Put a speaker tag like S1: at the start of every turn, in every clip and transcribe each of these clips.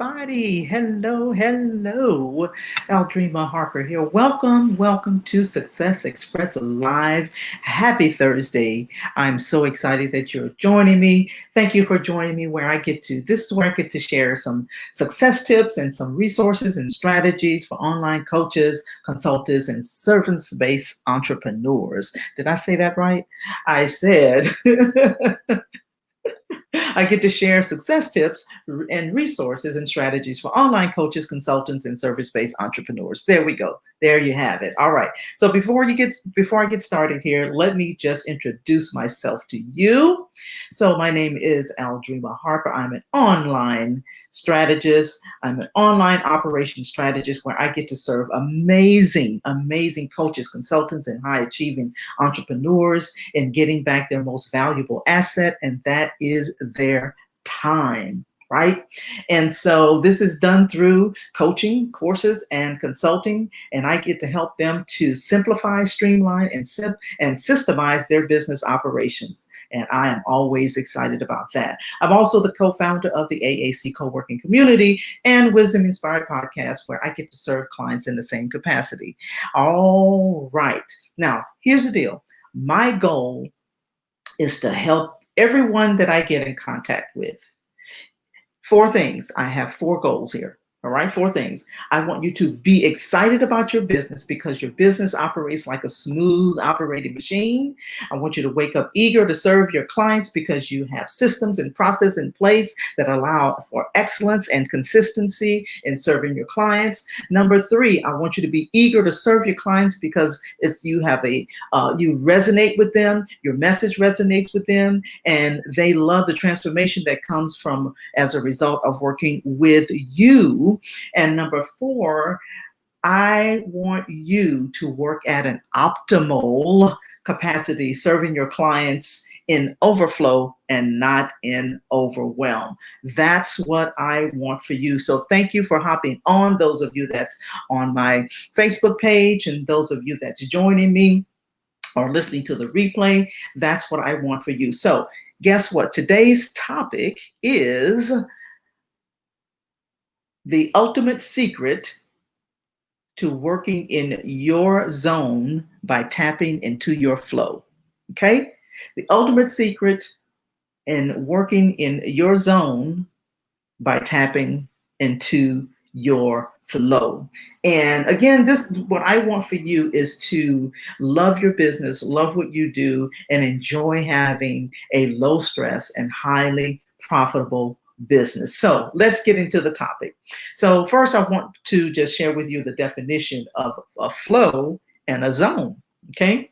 S1: everybody. Hello, hello. Aldrima Harper here. Welcome to Success Express Live. Happy Thursday. I'm so excited that you're joining me. Thank you for joining me this is where I get to share some success tips and some resources and strategies for online coaches, consultants, and service-based entrepreneurs. Did I say that right? I said I get to share success tips and resources and strategies for online coaches, consultants, and service-based entrepreneurs. There we go. There you have it. All right. So before I get started here, let me just introduce myself to you. So my name is Aldrima Harper. I'm an online strategist. I'm an online operations strategist where I get to serve amazing coaches, consultants, and high achieving entrepreneurs in getting back their most valuable asset, and that is their time. Right. And so this is done through coaching, courses, and consulting. And I get to help them to simplify, streamline, and systemize their business operations. And I am always excited about that. I'm also the co-founder of the AAC co-working community and Wisdom Inspired podcast, where I get to serve clients in the same capacity. All right. Now, here's the deal. My goal is to help everyone that I get in contact with. Four things. I have four goals here. All right, four things. I want you to be excited about your business because your business operates like a smooth operating machine. I want you to wake up eager to serve your clients because you have systems and process in place that allow for excellence and consistency in serving your clients. Number three, I want you to be eager to serve your clients because you resonate with them, your message resonates with them, and they love the transformation that comes from as a result of working with you. And number four, I want you to work at an optimal capacity, serving your clients in overflow and not in overwhelm. That's what I want for you. So thank you for hopping on, those of you that's on my Facebook page and those of you that's joining me or listening to the replay. That's what I want for you. So guess what? Today's topic is the ultimate secret to working in your zone by tapping into your flow. Okay? The ultimate secret in working in your zone by tapping into your flow. And again, what I want for you is to love your business, love what you do, and enjoy having a low stress and highly profitable business. So let's get into the topic. So first, I want to just share with you the definition of a flow and a zone. Okay.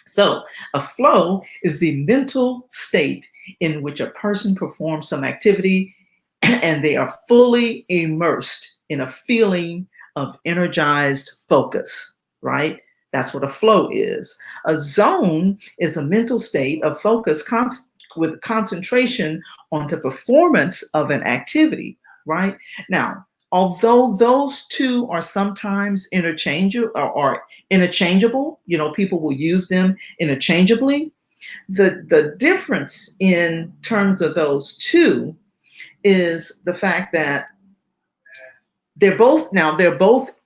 S1: So a flow is the mental state in which a person performs some activity and they are fully immersed in a feeling of energized focus, right? That's what a flow is. A zone is a mental state of focus with concentration on the performance of an activity, right? Now, although those two are sometimes interchangeable, people will use them interchangeably. The difference in terms of those two is the fact that they're both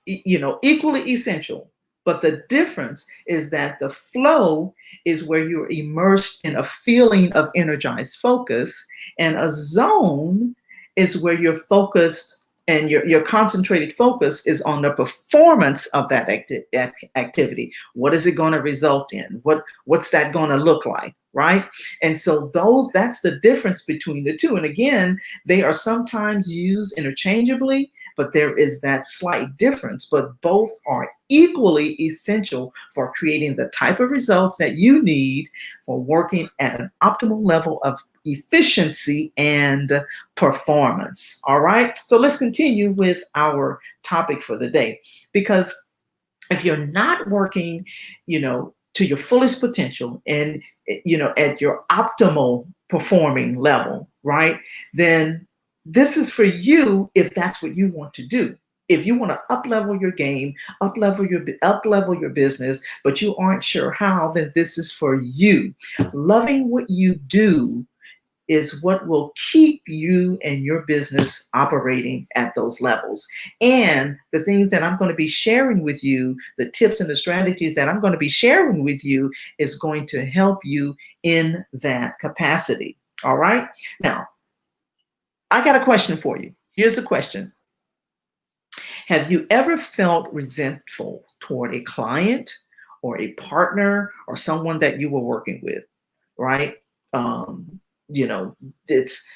S1: equally essential, but the difference is that the flow is where you're immersed in a feeling of energized focus, and a zone is where you're focused and your concentrated focus is on the performance of that activity. What is it going to result in? What's that going to look like? Right. And so that's the difference between the two. And again, they are sometimes used interchangeably, but there is that slight difference, but both are equally essential for creating the type of results that you need for working at an optimal level of efficiency and performance. All right. So let's continue with our topic for the day, because if you're not working, to your fullest potential and, at your optimal performing level, right, then this is for you if that's what you want to do. If you want to up-level your game, up-level your business, but you aren't sure how, then this is for you. Loving what you do is what will keep you and your business operating at those levels. And the things that I'm going to be sharing with you, the tips and the strategies that I'm going to be sharing with you, is going to help you in that capacity. All right. Now, I got a question for you. Here's the question. Have you ever felt resentful toward a client or a partner or someone that you were working with? Right? Um, you know, it's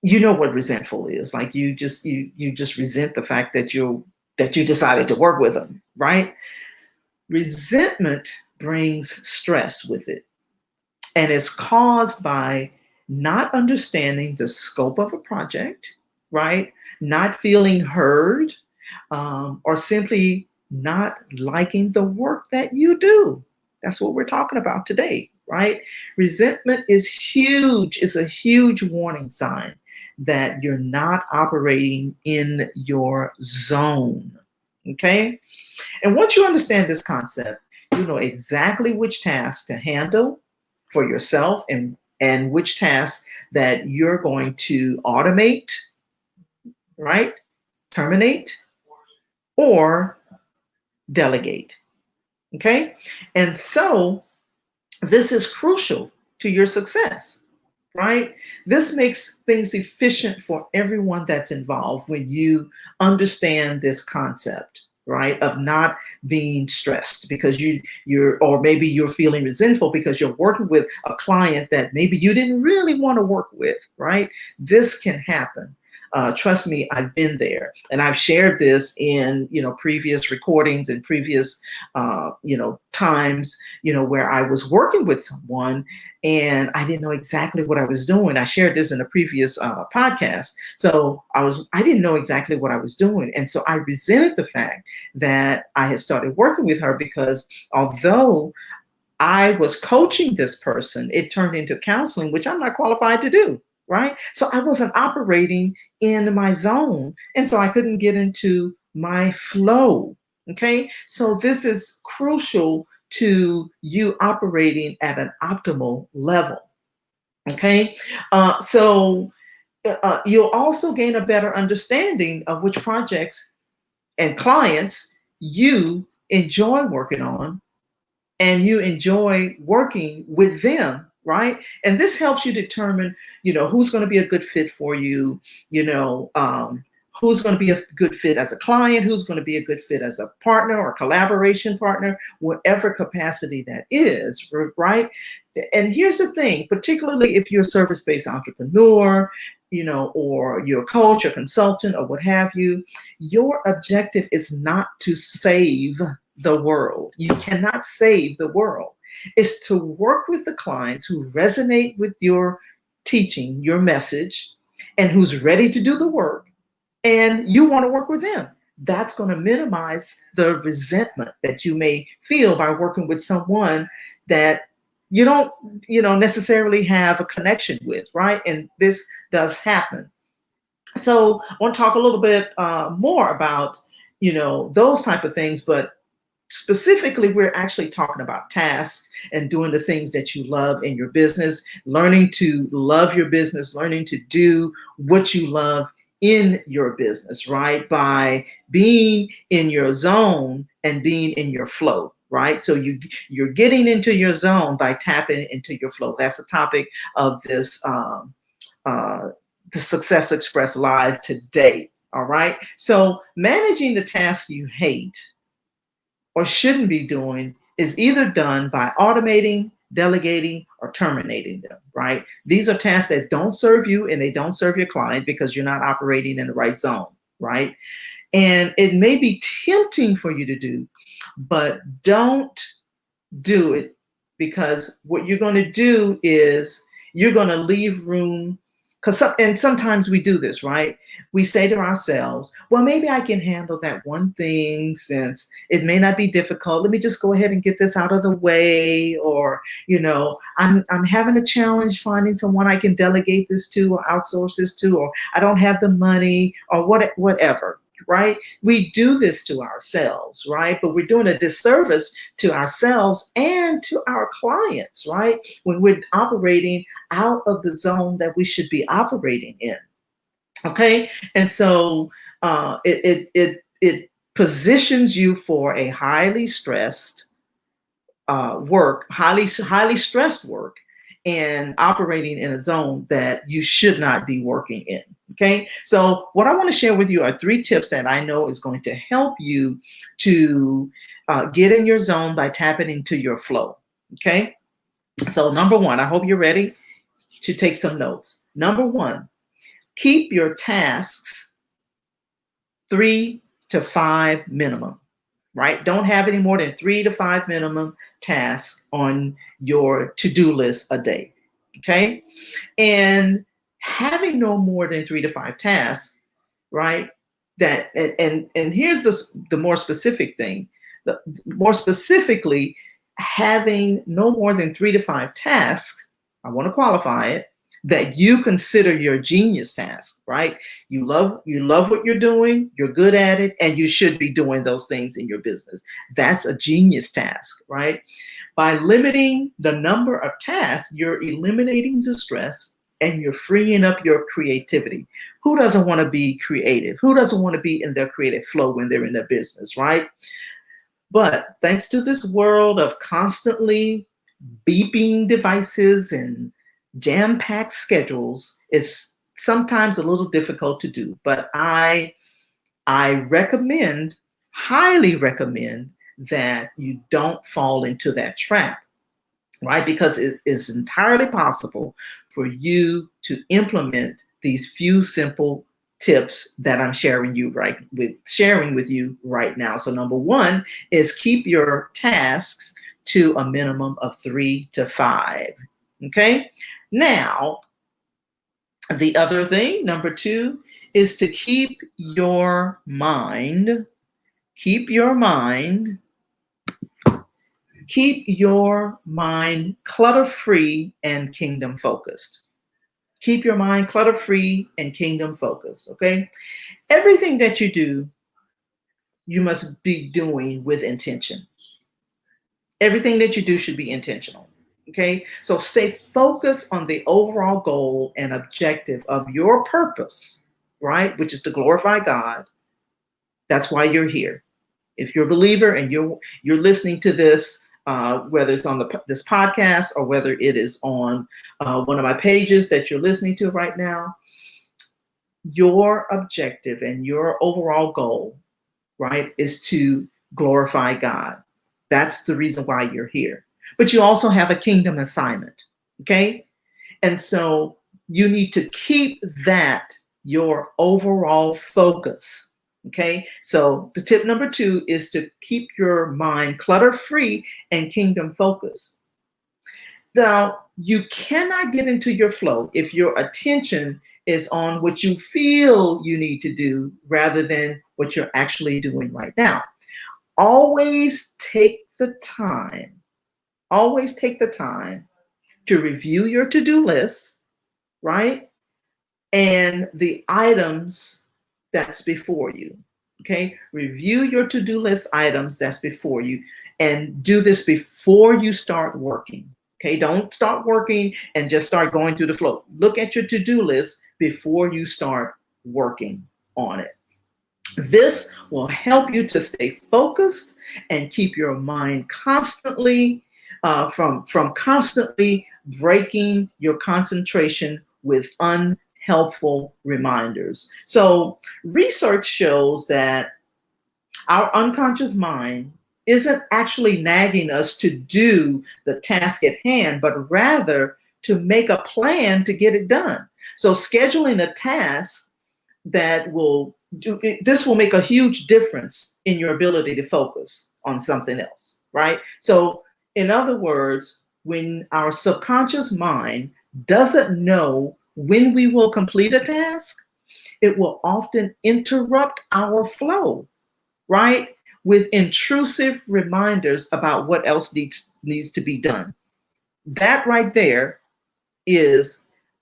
S1: what resentful is. Like you just resent the fact that you decided to work with them, right? Resentment brings stress with it, and it's caused by not understanding the scope of a project, right? Not feeling heard, or simply not liking the work that you do. That's what we're talking about today, right? Resentment is huge. It's a huge warning sign that you're not operating in your zone. Okay. And once you understand this concept, you know exactly which tasks to handle for yourself and which tasks that you're going to automate, right? Terminate or delegate. Okay. And so this is crucial to your success, right? This makes things efficient for everyone that's involved when you understand this concept, right? Of not being stressed because or maybe you're feeling resentful because you're working with a client that maybe you didn't really want to work with, right? This can happen. Trust me, I've been there, and I've shared this in previous recordings and previous times where I was working with someone and I didn't know exactly what I was doing. I shared this in a previous podcast. So I didn't know exactly what I was doing, and so I resented the fact that I had started working with her because although I was coaching this person, it turned into counseling, which I'm not qualified to do. Right. So I wasn't operating in my zone. And so I couldn't get into my flow. Okay. So this is crucial to you operating at an optimal level. Okay. You'll also gain a better understanding of which projects and clients you enjoy working on and you enjoy working with them, right? And this helps you determine who's going to be a good fit for you, you know um, who's going to be a good fit as a client, who's going to be a good fit as a partner or collaboration partner, whatever capacity that is, right? And here's the thing, particularly if you're a service-based entrepreneur, or you're a coach or consultant or what have you, your objective is not to save the world. You cannot save the world. It's to work with the clients who resonate with your teaching, your message, and who's ready to do the work. And you want to work with them. That's going to minimize the resentment that you may feel by working with someone that you don't, necessarily have a connection with, right? And this does happen. So I want to talk a little bit more about, those type of things, but specifically, we're actually talking about tasks and doing the things that you love in your business, learning to love your business, learning to do what you love in your business, right? By being in your zone and being in your flow, right? So you're getting into your zone by tapping into your flow. That's the topic of this the Success Express Live today. All right. So managing the tasks you hate or shouldn't be doing is either done by automating, delegating, or terminating them, right? These are tasks that don't serve you and they don't serve your client because you're not operating in the right zone, right? And it may be tempting for you to do, but don't do it, because what you're going to do is you're going to leave room. And sometimes we do this, right? We say to ourselves, well, maybe I can handle that one thing since it may not be difficult. Let me just go ahead and get this out of the way. Or, I'm having a challenge finding someone I can delegate this to or outsource this to, or I don't have the money or whatever, right? We do this to ourselves, right? But we're doing a disservice to ourselves and to our clients, right? When we're operating out of the zone that we should be operating in. Okay, and so it positions you for a highly stressed work, highly stressed work, and operating in a zone that you should not be working in. Okay, so what I want to share with you are 3 tips that I know is going to help you to get in your zone by tapping into your flow. Okay, so number 1, I hope you're ready to take some notes. Number 1, keep your tasks 3 to 5 minimum, right? Don't have any more than 3 to 5 minimum tasks on your to-do list a day, okay? And having no more than 3 to 5 tasks, right? That and here's the more specific thing. More specifically, having no more than 3 to 5 tasks, I want to qualify it, that you consider your genius task, right? You love what you're doing, you're good at it, and you should be doing those things in your business. That's a genius task, right? By limiting the number of tasks, you're eliminating the stress and you're freeing up your creativity. Who doesn't want to be creative? Who doesn't want to be in their creative flow when they're in their business, right? But thanks to this world of constantly beeping devices and jam-packed schedules, it's sometimes a little difficult to do. But I recommend, highly recommend, that you don't fall into that trap, right? Because it is entirely possible for you to implement these few simple tips that I'm sharing with you right now. So number 1 is keep your tasks to a minimum of 3 to 5. Okay. Now, the other thing, number 2, is to keep your mind clutter-free and kingdom focused. Keep your mind clutter-free and kingdom focused, okay? Everything that you do, you must be doing with intention. Everything that you do should be intentional, okay? So stay focused on the overall goal and objective of your purpose, right? Which is to glorify God. That's why you're here. If you're a believer and you're listening to this, whether it's on this podcast or whether it is on one of my pages that you're listening to right now, your objective and your overall goal, right, is to glorify God. That's the reason why you're here. But you also have a kingdom assignment, okay? And so you need to keep that your overall focus. Okay, so the tip number 2 is to keep your mind clutter-free and kingdom focused. Now, you cannot get into your flow if your attention is on what you feel you need to do rather than what you're actually doing right now. Always take the time to review your to-do list, right? And the items that's before you. Okay, review your to-do list items that's before you and do this before you start working. Okay, don't start working and just start going through the flow. Look at your to-do list before you start working on it. This will help you to stay focused and keep your mind constantly from constantly breaking your concentration with unhelpful reminders. So research shows that our unconscious mind isn't actually nagging us to do the task at hand, but rather to make a plan to get it done. So scheduling a task that will do this will make a huge difference in your ability to focus on something else, right? So in other words, when our subconscious mind doesn't know when we will complete a task, it will often interrupt our flow, right? With intrusive reminders about what else needs to be done. That right there is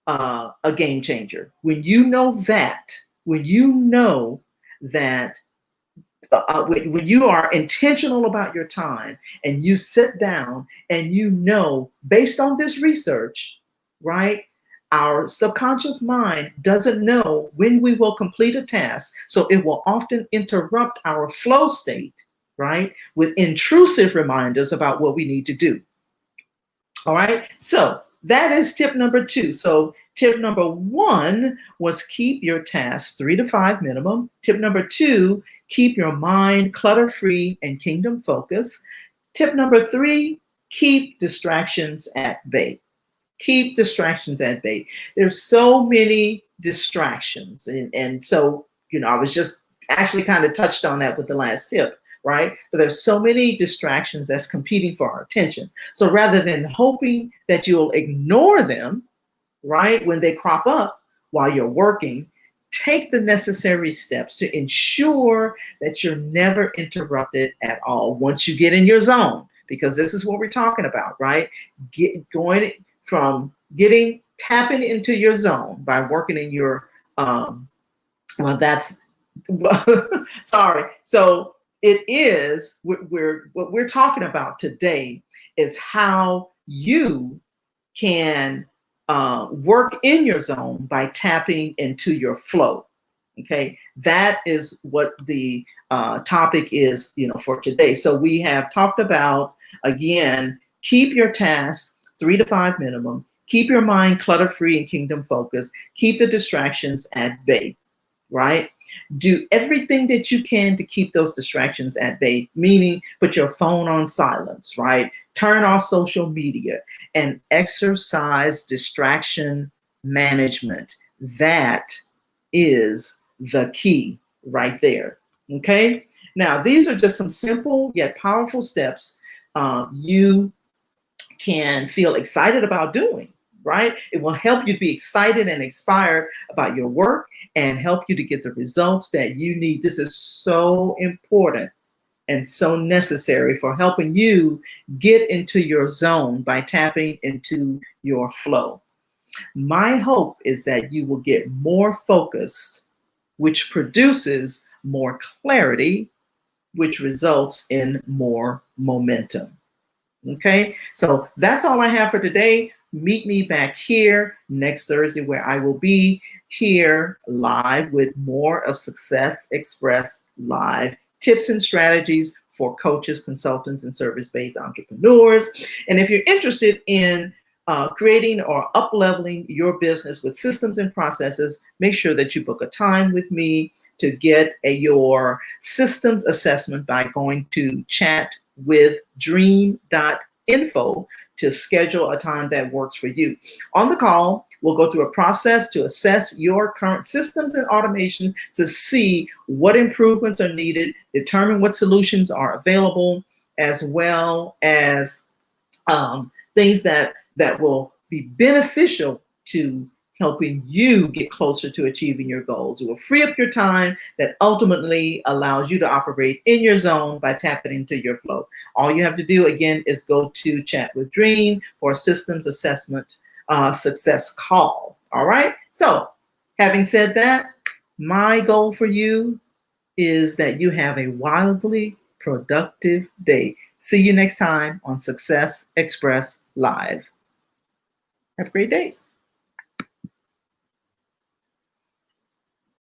S1: a game changer. When you know that when you are intentional about your time and you sit down and you know, based on this research, right? Our subconscious mind doesn't know when we will complete a task. So it will often interrupt our flow state, right? With intrusive reminders about what we need to do. All right. So that is tip number 2. So tip number 1 was keep your tasks 3 to 5 minimum. Tip number 2, keep your mind clutter free and kingdom focused. Tip number 3, keep distractions at bay. Keep distractions at bay. There's so many distractions. And so, I was just actually kind of touched on that with the last tip, right? But there's so many distractions that's competing for our attention. So rather than hoping that you'll ignore them, right, when they crop up while you're working, take the necessary steps to ensure that you're never interrupted at all once you get in your zone, because this is what we're talking about, right? Tapping into your zone by working in your, sorry. So it is, what we're talking about today is how you can work in your zone by tapping into your flow. Okay, that is what the topic is, for today. So we have talked about, again, keep your tasks 3 to 5 minimum, keep your mind clutter free and kingdom focused, keep the distractions at bay, right? Do everything that you can to keep those distractions at bay, meaning put your phone on silence, right? Turn off social media and exercise distraction management. That is the key right there. Okay. Now, these are just some simple yet powerful steps you can feel excited about doing, right? It will help you to be excited and inspired about your work and help you to get the results that you need. This is so important and so necessary for helping you get into your zone by tapping into your flow. My hope is that you will get more focused, which produces more clarity, which results in more momentum. Okay, so that's all I have for today. Meet me back here next Thursday, where I will be here live with more of Success Express Live tips and strategies for coaches, consultants, and service-based entrepreneurs. And if you're interested in creating or up-leveling your business with systems and processes, make sure that you book a time with me to get your systems assessment by going to chatwithdream.info to schedule a time that works for you. On the call, we'll go through a process to assess your current systems and automation to see what improvements are needed, determine what solutions are available, as well as things that will be beneficial to helping you get closer to achieving your goals. It will free up your time that ultimately allows you to operate in your zone by tapping into your flow. All you have to do, again, is go to Chat with Dream for a systems assessment success call. All right. So having said that, my goal for you is that you have a wildly productive day. See you next time on Success Express Live. Have a great day.